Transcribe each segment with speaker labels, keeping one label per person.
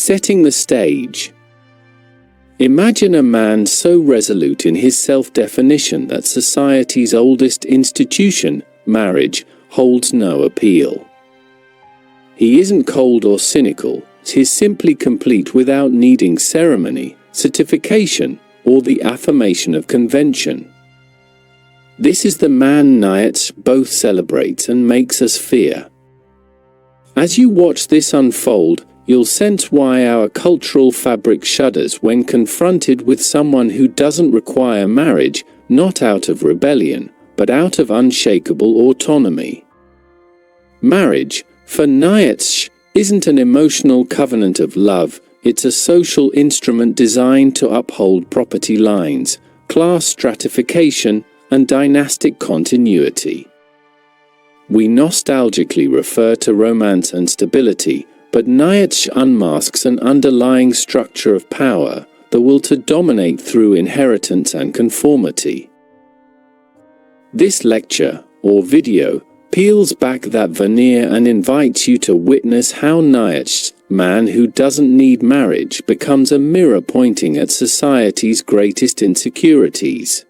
Speaker 1: Setting the stage. Imagine a man so resolute in his self-definition that society's oldest institution, marriage, holds no appeal. He isn't cold or cynical, he's simply complete without needing ceremony, certification, or the affirmation of convention. This is the man Nyatts both celebrates and makes us fear. As you watch this unfold, you'll sense why our cultural fabric shudders when confronted with someone who doesn't require marriage, not out of rebellion, but out of unshakable autonomy. Marriage, for Nyatts, isn't an emotional covenant of love, it's a social instrument designed to uphold property lines, class stratification, and dynastic continuity. We nostalgically refer to romance and stability, but Nyatts unmasks an underlying structure of power, the will to dominate through inheritance and conformity. This lecture, or video, peels back that veneer and invites you to witness how Nyatts, man who doesn't need marriage, becomes a mirror pointing at society's greatest insecurities.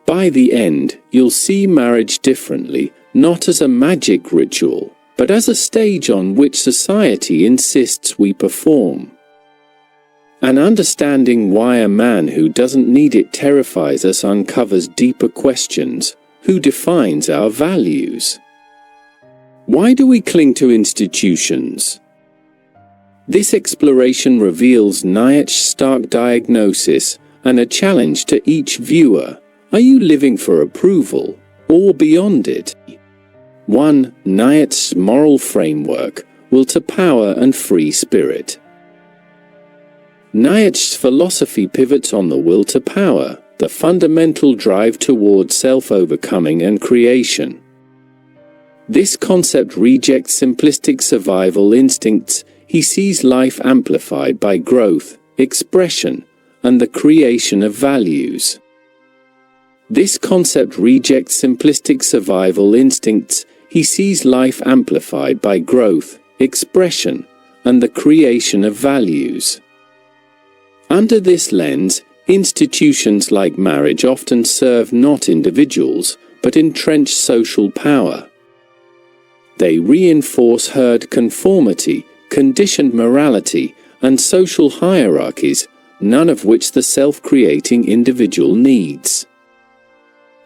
Speaker 1: By the end, you'll see marriage differently, not as a magic ritual, but as a stage on which society insists we perform. And understanding why a man who doesn't need it terrifies us uncovers deeper questions. Who defines our values? Why do we cling to institutions? This exploration reveals Nyatts' stark diagnosis and a challenge to each viewer. Are you living for approval, or beyond it? 1. Nyatts' moral framework, will to power and free spirit. Nyatts' philosophy pivots on the will to power, the fundamental drive toward self-overcoming and creation. This concept rejects simplistic survival instincts. He sees life amplified by growth, expression, and the creation of values. This concept rejects simplistic survival instincts. He sees life amplified by growth, expression, and the creation of values. Under this lens, institutions like marriage often serve not individuals, but entrenched social power. They reinforce herd conformity, conditioned morality, and social hierarchies, none of which the self-creating individual needs.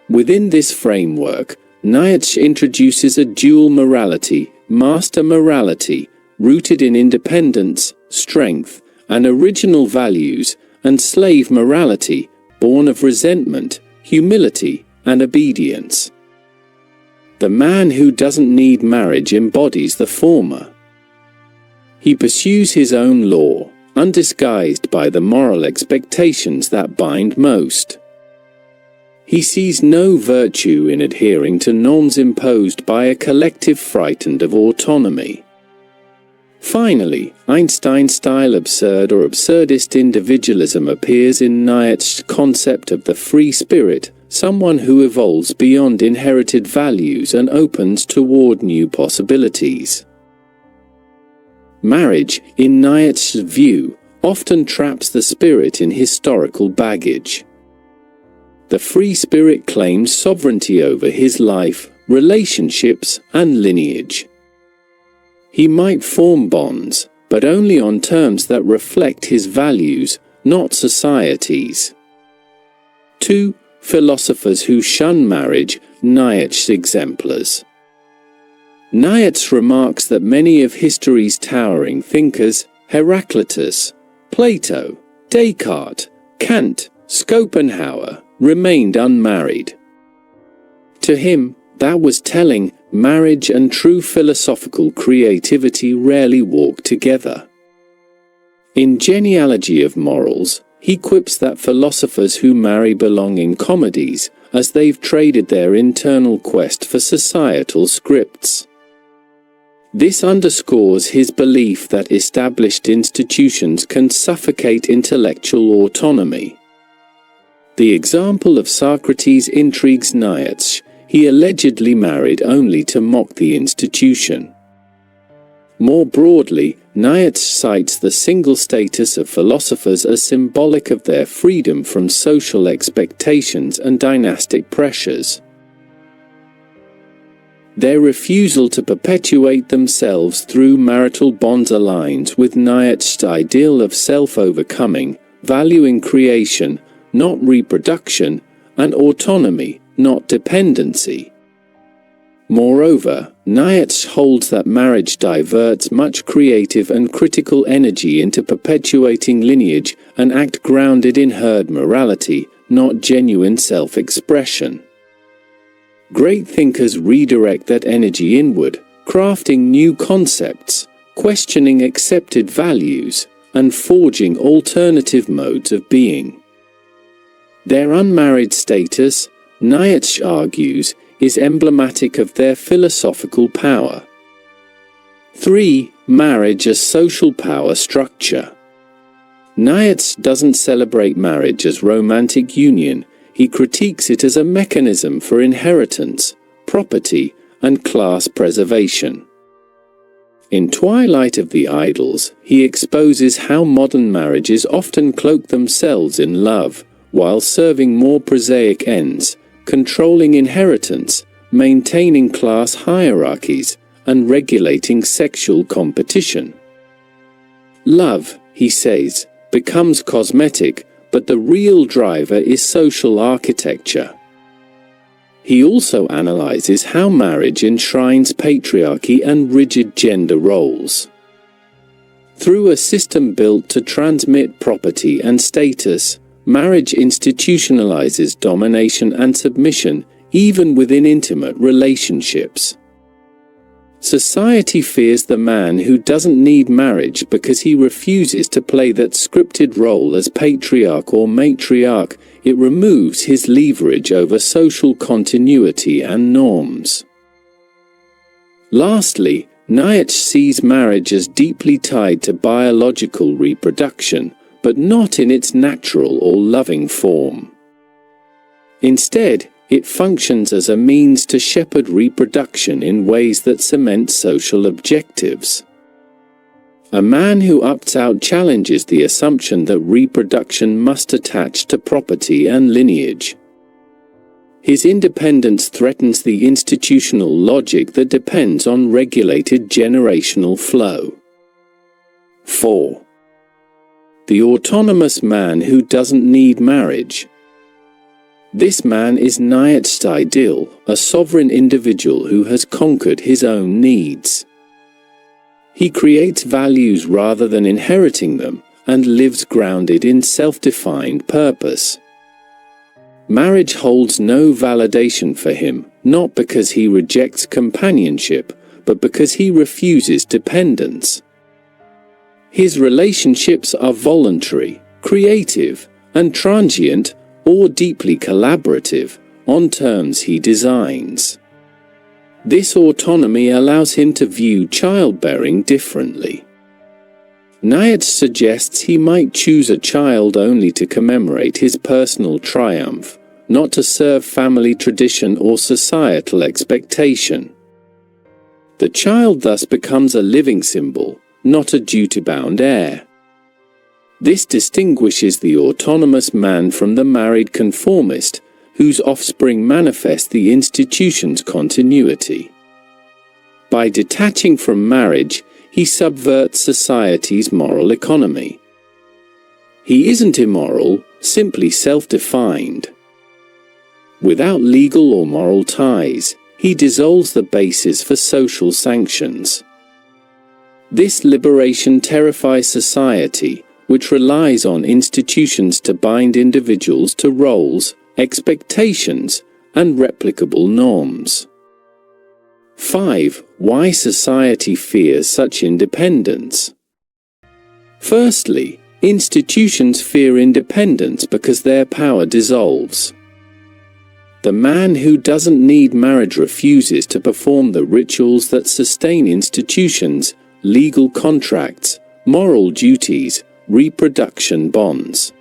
Speaker 1: Within this framework, Nyatts introduces a dual morality, master morality, rooted in independence, strength, and original values, and slave morality, born of resentment, humility, and obedience. The man who doesn't need marriage embodies the former. He pursues his own law, undisguised by the moral expectations that bind most. He sees no virtue in adhering to norms imposed by a collective frightened of autonomy. Finally, Einstein-style absurd or absurdist individualism appears in Nyatts' concept of the free spirit, someone who evolves beyond inherited values and opens toward new possibilities. Marriage, in Nyatts' view, often traps the spirit in historical baggage. The free spirit claims sovereignty over his life, relationships, and lineage. He might form bonds, but only on terms that reflect his values, not society's. 2. Philosophers who shun marriage, Nyatts' exemplars. Nyatts remarks that many of history's towering thinkers, Heraclitus, Plato, Descartes, Kant, Schopenhauer, remained unmarried. To him, that was telling. Marriage and true philosophical creativity rarely walk together. In Genealogy of Morals, he quips that philosophers who marry belong in comedies, as they've traded their internal quest for societal scripts. This underscores his belief that established institutions can suffocate intellectual autonomy. The example of Socrates intrigues Nyatts. He allegedly married only to mock the institution. More broadly, Nyatts cites the single status of philosophers as symbolic of their freedom from social expectations and dynastic pressures. Their refusal to perpetuate themselves through marital bonds aligns with Nyatts' ideal of self-overcoming, valuing creation, not reproduction, and autonomy, not dependency. Moreover, Nyatts holds that marriage diverts much creative and critical energy into perpetuating lineage, an act grounded in herd morality, not genuine self-expression. Great thinkers redirect that energy inward, crafting new concepts, questioning accepted values, and forging alternative modes of being. Their unmarried status, Nyatts argues, is emblematic of their philosophical power. 3. Marriage as social power structure. Nyatts doesn't celebrate marriage as romantic union. He critiques it as a mechanism for inheritance, property, and class preservation. In Twilight of the Idols, he exposes how modern marriages often cloak themselves in love, while serving more prosaic ends, controlling inheritance, maintaining class hierarchies, and regulating sexual competition. Love, he says, becomes cosmetic, but the real driver is social architecture. He also analyzes how marriage enshrines patriarchy and rigid gender roles. Through a system built to transmit property and status, marriage institutionalizes domination and submission, even within intimate relationships. Society fears the man who doesn't need marriage because he refuses to play that scripted role as patriarch or matriarch. It removes his leverage over social continuity and norms. Lastly, Nyatts sees marriage as deeply tied to biological reproduction, but not in its natural or loving form. Instead, it functions as a means to shepherd reproduction in ways that cement social objectives. A man who opts out challenges the assumption that reproduction must attach to property and lineage. His independence threatens the institutional logic that depends on regulated generational flow. 4. The autonomous man who doesn't need marriage. This man is Nyatts' ideal, a sovereign individual who has conquered his own needs. He creates values rather than inheriting them, and lives grounded in self-defined purpose. Marriage holds no validation for him, not because he rejects companionship, but because he refuses dependence. His relationships are voluntary, creative, and transient, or deeply collaborative, on terms he designs. This autonomy allows him to view childbearing differently. Nyatts suggests he might choose a child only to commemorate his personal triumph, not to serve family tradition or societal expectation. The child thus becomes a living symbol, not a duty-bound heir. This distinguishes the autonomous man from the married conformist, whose offspring manifest the institution's continuity. By detaching from marriage, he subverts society's moral economy. He isn't immoral, simply self-defined. Without legal or moral ties, he dissolves the basis for social sanctions. This liberation terrifies society, which relies on institutions to bind individuals to roles, expectations, and replicable norms. 5. Why society fears such independence. Firstly, institutions fear independence because their power dissolves. The man who doesn't need marriage refuses to perform the rituals that sustain institutions, legal contracts, moral duties, reproduction bonds.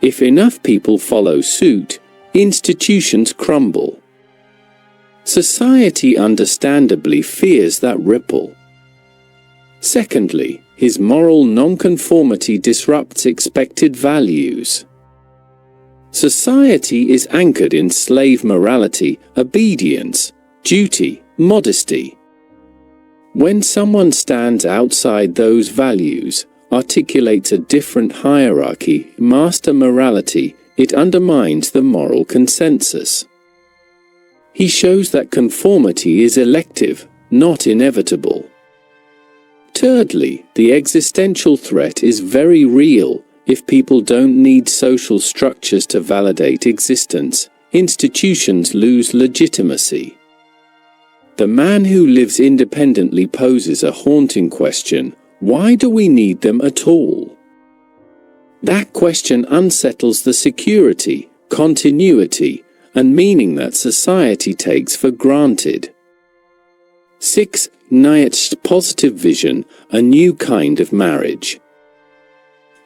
Speaker 1: If enough people follow suit, institutions crumble. Society understandably fears that ripple. Secondly, his moral nonconformity disrupts expected values. Society is anchored in slave morality, obedience, duty, modesty. When someone stands outside those values, articulates a different hierarchy, master morality, it undermines the moral consensus. He shows that conformity is elective, not inevitable. Thirdly, the existential threat is very real. If people don't need social structures to validate existence, institutions lose legitimacy. The man who lives independently poses a haunting question: why do we need them at all? That question unsettles the security, continuity, and meaning that society takes for granted. 6. Nyatts' positive vision, a new kind of marriage.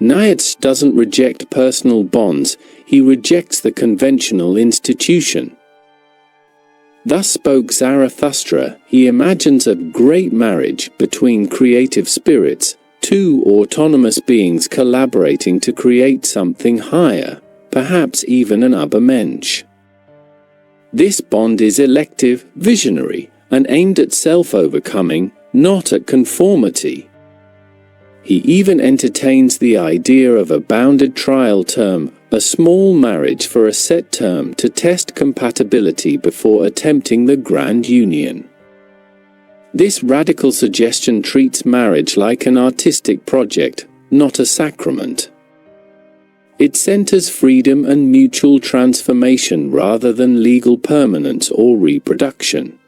Speaker 1: Nyatts doesn't reject personal bonds, he rejects the conventional institution. Thus spoke Zarathustra. He imagines a great marriage between creative spirits, two autonomous beings collaborating to create something higher, perhaps even an Übermensch. This bond is elective, visionary, and aimed at self-overcoming, not at conformity. He even entertains the idea of a bounded trial term, a small marriage for a set term to test compatibility before attempting the grand union. This radical suggestion treats marriage like an artistic project, not a sacrament. It centers freedom and mutual transformation rather than legal permanence or reproduction.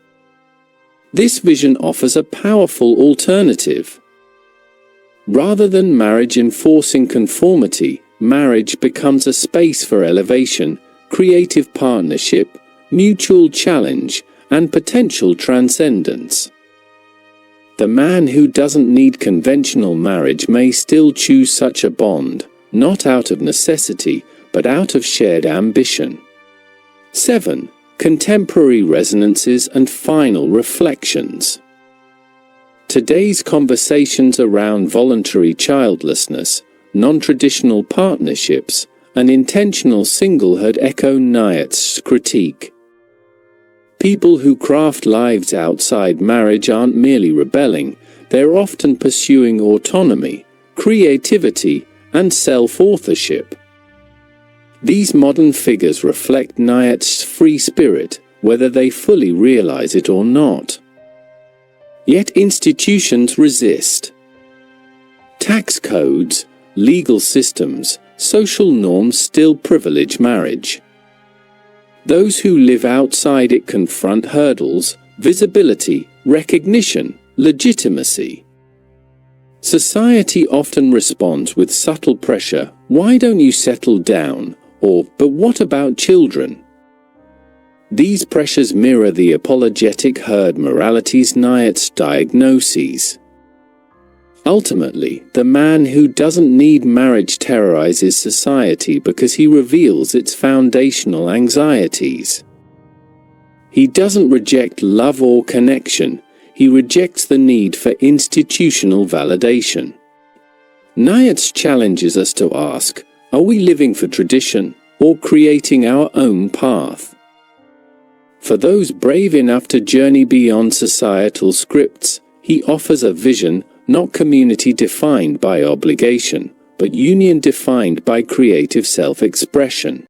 Speaker 1: This vision offers a powerful alternative. Rather than marriage enforcing conformity, marriage becomes a space for elevation, creative partnership, mutual challenge, and potential transcendence. The man who doesn't need conventional marriage may still choose such a bond, not out of necessity, but out of shared ambition. 7. Contemporary resonances and final reflections. Today's conversations around voluntary childlessness, non-traditional partnerships, and intentional singlehood echo Nyatts' critique. People who craft lives outside marriage aren't merely rebelling, they're often pursuing autonomy, creativity, and self-authorship. These modern figures reflect Nyatts' free spirit, whether they fully realize it or not. Yet institutions resist. Tax codes, legal systems, social norms still privilege marriage. Those who live outside it confront hurdles, visibility, recognition, legitimacy. Society often responds with subtle pressure: why don't you settle down? Or, but what about children? These pressures mirror the apologetic herd morality's Nyatts diagnoses. Ultimately, the man who doesn't need marriage terrorizes society because he reveals its foundational anxieties. He doesn't reject love or connection, he rejects the need for institutional validation. Nyatts challenges us to ask, are we living for tradition or creating our own path? For those brave enough to journey beyond societal scripts, he offers a vision, not community defined by obligation, but union defined by creative self-expression.